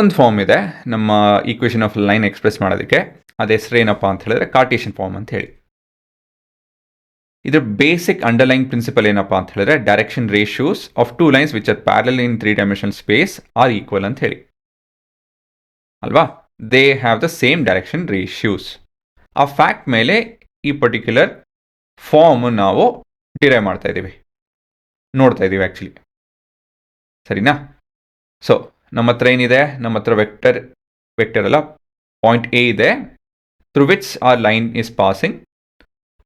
ಮತ್ತೊಂದು ಫಾರ್ಮ್ ಇದೆ ನಮ್ಮ ಈಕ್ವೇಷನ್ ಆಫ್ ಲೈನ್ ಎಕ್ಸ್ಪ್ರೆಸ್ ಮಾಡೋದಕ್ಕೆ. ಅದು ಹೆಸರು ಏನಪ್ಪ ಅಂತ ಹೇಳಿದ್ರೆ ಕಾರ್ಟೇಷಿಯನ್ ಫಾರ್ಮ್ ಅಂತ ಹೇಳಿ. ಇದ್ರ ಬೇಸಿಕ್ ಅಂಡರ್ಲೈನ್ ಪ್ರಿನ್ಸಿಪಲ್ ಏನಪ್ಪ ಅಂತ ಹೇಳಿದ್ರೆ direction ratios of two lines which are parallel in 3 dimensional space are equal ಅಂತ ಹೇಳಿ ಅಲ್ವಾ. They have the same direction ratios. ಆ ಫ್ಯಾಕ್ಟ್ ಮೇಲೆ ಈ ಪರ್ಟಿಕ್ಯುಲರ್ ಫಾರ್ಮ್ ನಾವು ಡಿರೈವ್ ಮಾಡ್ತಾ ಇದ್ದೀವಿ, ನೋಡ್ತಾ ಇದ್ದೀವಿ ಆ್ಯಕ್ಚುಲಿ. ಸರಿನಾ? ಸೊ ನಮ್ಮ ಹತ್ರ ಏನಿದೆ, ನಮ್ಮ ಹತ್ರ ವೆಕ್ಟರ್ ಅಲ್ಲ, ಪಾಯಿಂಟ್ ಎ ಇದೆ through which our line is passing.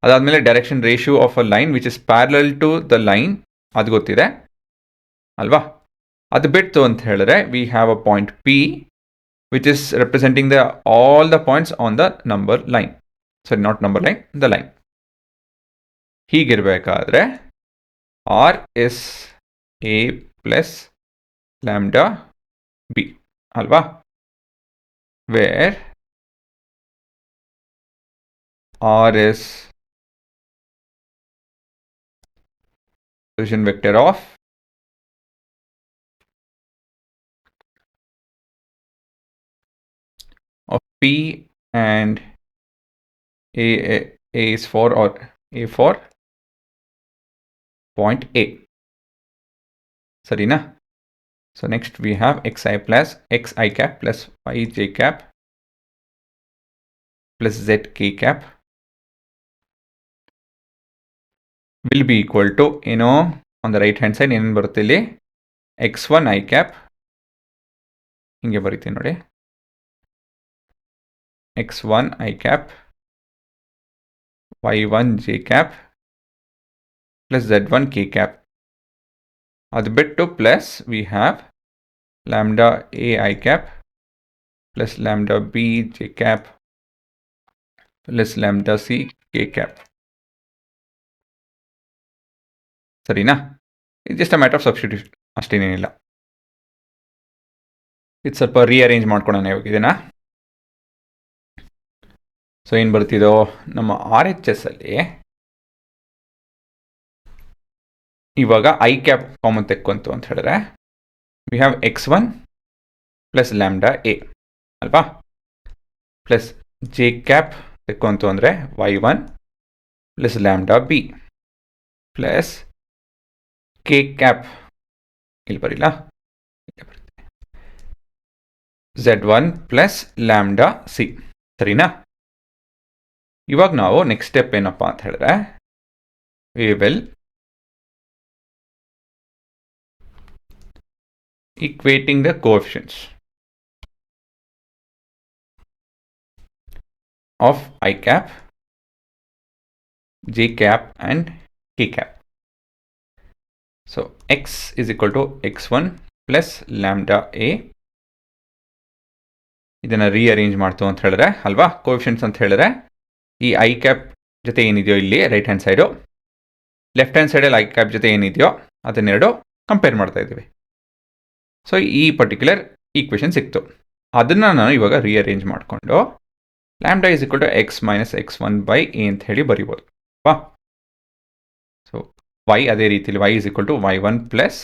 ಅದಾದಮೇಲೆ direction ratio of a line which is parallel to the line, ಅದು ಗೊತ್ತಿದೆ ಅಲ್ವಾ. ಅದು ಬಿಟ್ಟು ಅಂತ ಹೇಳಿದ್ರೆ we have a point P which is representing the all the points on the number line. ಸರಿ, not number line, the line. ಹೀಗಿರಬೇಕಾದ್ರೆ R is A plus lambda B ಅಲ್ವಾ, where R is position vector of P and A is for, or A for point A. Sarina? So next we have xi plus xi cap plus yj cap plus zk cap will be equal to, on the right hand side ಏನು ಬರುತ್ತೆ ಇಲ್ಲಿ, x1 i cap, ಹಿಂಗೆ ಬರೀತೀನಿ ನೋಡಿ, x1 i cap y1 j cap plus z1 k cap. ಅದು ಬಿಟ್ಟು plus we have lambda A I cap plus lambda B J cap plus lambda C K cap. ಸರಿನಾ? ಇದು just a matter of substitution, ಅಷ್ಟೇನೇನಿಲ್ಲ. ಇದು ಸ್ವಲ್ಪ rearrange ಮಾಡ್ಕೊಳ್ಳೋಣ ಇವಾಗ ಇದನ್ನ. ಸೊ ಏನು ಬರ್ತಿದೋ, ನಮ್ಮ ಆರ್ ಎಚ್ ಎಸ್ ಅಲ್ಲಿ ಇವಾಗ ಐ ಕ್ಯಾಪ್ ಕಾಮನ್ ತೆಕ್ಕೊಂತು ಅಂತ ಹೇಳಿದ್ರೆ we have x1 plus lambda A ಅಲ್ವಾ, ಪ್ಲಸ್ ಜೆ ಕ್ಯಾಪ್ ತೆಕ್ಕೊಂತು ಅಂದರೆ y1 plus lambda B plus K cap, ಇಲ್ಲಿ ಬರಿಲ್ಲ, z1 ಪ್ಲಸ್ ಲ್ಯಾಂಬ್ಡಾ ಸಿ. ಸರಿನಾ? ಇವಾಗ ನಾವು ನೆಕ್ಸ್ಟ್ ಸ್ಟೆಪ್ ಏನಪ್ಪ ಅಂತ ಹೇಳಿದ್ರೆ we will equating the coefficients of I cap, J cap and K cap. So x is equal to x1 plus lambda a. ಇದನ್ನು rearrange ಮಾಡ್ತು ಅಂತ ಹೇಳಿದ್ರೆ ಅಲ್ವಾ, ಕೋಎಫಿಷಿಯಂಟ್ಸ್ ಅಂತ ಹೇಳಿದ್ರೆ ಈ ಐ ಕ್ಯಾಪ್ ಜೊತೆ ಏನಿದೆಯೋ ಇಲ್ಲಿ right hand side, left hand ಸೈಡಲ್ಲಿ ಐ ಕ್ಯಾಪ್ ಜೊತೆ ಏನಿದೆಯೋ ಅದನ್ನೆರಡು ಕಂಪೇರ್ ಮಾಡ್ತಾ ಇದ್ದೀವಿ. ಸೊ ಈ ಪರ್ಟಿಕ್ಯುಲರ್ ಈಕ್ವೇಷನ್ ಸಿಕ್ತು. ಅದನ್ನು ನಾನು ಇವಾಗ ರೀಅರೇಂಜ್ ಮಾಡಿಕೊಂಡು lambda is equal to X minus x1 by A ಅಂತ ಹೇಳಿ ಬರಿಬೋದು. ವಾ, ಸೊ ವೈ ಅದೇ ರೀತಿಯಲ್ಲಿ y is equal to y1 plus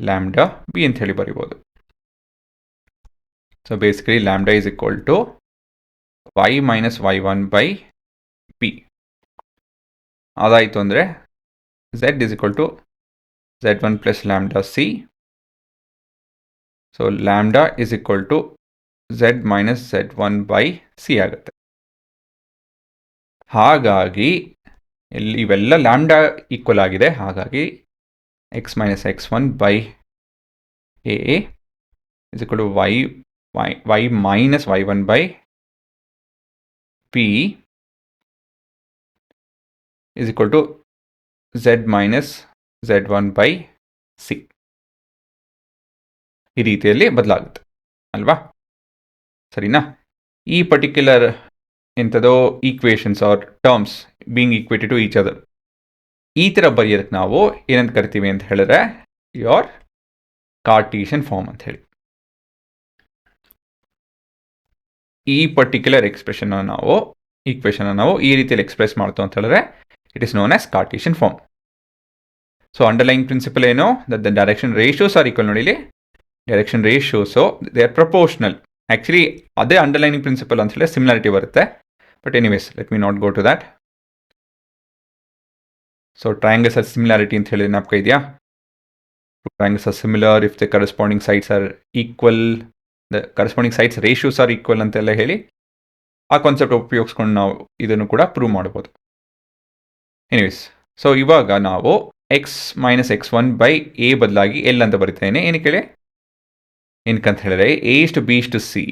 lambda B ಅಂತ ಹೇಳಿ ಬರಿಬೋದು. So basically lambda is equal to y minus y1 by P. ಅದಾಯಿತು ಅಂದರೆ z is equal to z1 plus lambda C. So lambda is equal to z minus z1 by C ಆಗುತ್ತೆ. ಹಾಗಾಗಿ ಇಲ್ಲಿ ಇವೆಲ್ಲ lambda equal ಆಗಿದೆ, ಹಾಗಾಗಿ X minus x1 by A is equal to y minus y1 by P is equal to z minus z1 by C. ಈ ರೀತಿಯಲ್ಲಿ ಬದಲಾಗುತ್ತೆ ಅಲ್ವಾ. ಸರಿನಾ? ಈ ಪರ್ಟಿಕ್ಯುಲರ್ ಎಂಥದೋ equations are terms being equated to each other, ಈ ಥರ ಬರೆಯೋದಕ್ಕೆ ನಾವು ಏನಂತ ಕರಿತೀವಿ ಅಂತ ಹೇಳಿದ್ರೆ ಯೋರ್ ಕಾರ್ಟೀಷಿಯನ್ ಫಾರ್ಮ್ ಅಂತ ಹೇಳಿ. ಈ ಪರ್ಟಿಕ್ಯುಲರ್ ಈಕ್ವೇಷನ್ ನಾವು ಈ ರೀತಿಯಲ್ಲಿ ಎಕ್ಸ್ಪ್ರೆಸ್ ಮಾಡ್ತು ಅಂತ ಹೇಳಿದ್ರೆ it is known as Cartesian form. So underline principle ಏನು, that the direction ratios are equal. ನೋಡಿ ಇಲ್ಲಿ direction ratios they are proportional. Actually ಅದೇ ಅಂಡರ್ಲೈನಿಂಗ್ ಪ್ರಿನ್ಸಿಪಲ್ ಅಂತ ಹೇಳಿ ಸಿಮಿಲಾರಿಟಿ ಬರುತ್ತೆ. But anyways let me not go to that. So triangles are similarity ಅಂತ ಹೇಳಿ ಜ್ಞಾಪಕ ಇದೆಯಾ? Triangles are similar if the corresponding sides are equal, the corresponding sides ratios are equal ಅಂತೆಲ್ಲ ಹೇಳಿ ಆ ಕಾನ್ಸೆಪ್ಟ್ ಉಪಯೋಗಿಸ್ಕೊಂಡು ನಾವು ಇದನ್ನು ಕೂಡ ಪ್ರೂವ್ ಮಾಡ್ಬೋದು. ಎನಿವೇಸ್, ಸೊ ಇವಾಗ ನಾವು X minus x1 by A ಬದಲಾಗಿ ಎಲ್ ಅಂತ ಬರಿತೇನೆ. ಏನಕ್ಕೆ ಹೇಳಿ? ಏನಕ್ಕಂತ ಹೇಳಿದ್ರೆ ಎ ಇಷ್ಟು ಬಿ ಇಷ್ಟು ಸಿ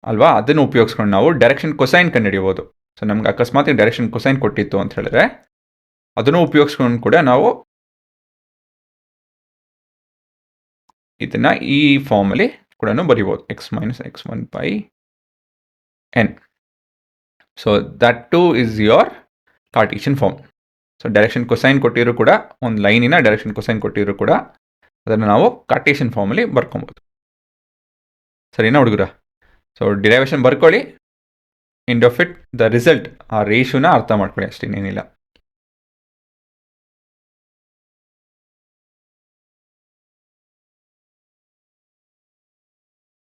ಅಲ್ವಾ, ಅದನ್ನು ಉಪಯೋಗಿಸ್ಕೊಂಡು ನಾವು ಡೈರೆಕ್ಷನ್ ಕೊಸೈನ್ ಕಂಡುಹಿಡಿಯಬಹುದು. ಸೊ ನಮ್ಗೆ ಅಕಸ್ಮಾತ್ ಡೈರೆಕ್ಷನ್ ಕೊಸೈನ್ ಕೊಟ್ಟಿತ್ತು ಅಂತ ಹೇಳಿದ್ರೆ ಅದನ್ನು ಉಪಯೋಗಿಸ್ಕೊಂಡು ಕೂಡ ನಾವು ಇದನ್ನ ಈ ಫಾರ್ಮಲ್ಲಿ ಕೂಡ ಬರಿಬೋದು, X minus x1 by N. So that to is your Cartesian form. So direction cosine ಕೊಟ್ಟಿದ್ರು ಕೂಡ, ಒಂದು ಲೈನಿನ ಡೈರೆಕ್ಷನ್ ಕೊಸೈನ್ ಕೊಟ್ಟಿದ್ರು ಕೂಡ ಅದನ್ನು ನಾವು ಕಾರ್ಟೀಷಿಯನ್ ಫಾರ್ಮಲ್ಲಿ ಬರ್ಕೊಬೋದು. ಸರಿನಾ ಹುಡುಗರ? ಸೊ ಡಿರೈವೇಷನ್ ಬರ್ಕೊಳ್ಳಿ, end of it the result ಆ ರೇಷಿಯೋನ ಅರ್ಥ ಮಾಡ್ಕೊಳ್ಳಿ, ಅಷ್ಟೇನೇನಿಲ್ಲ.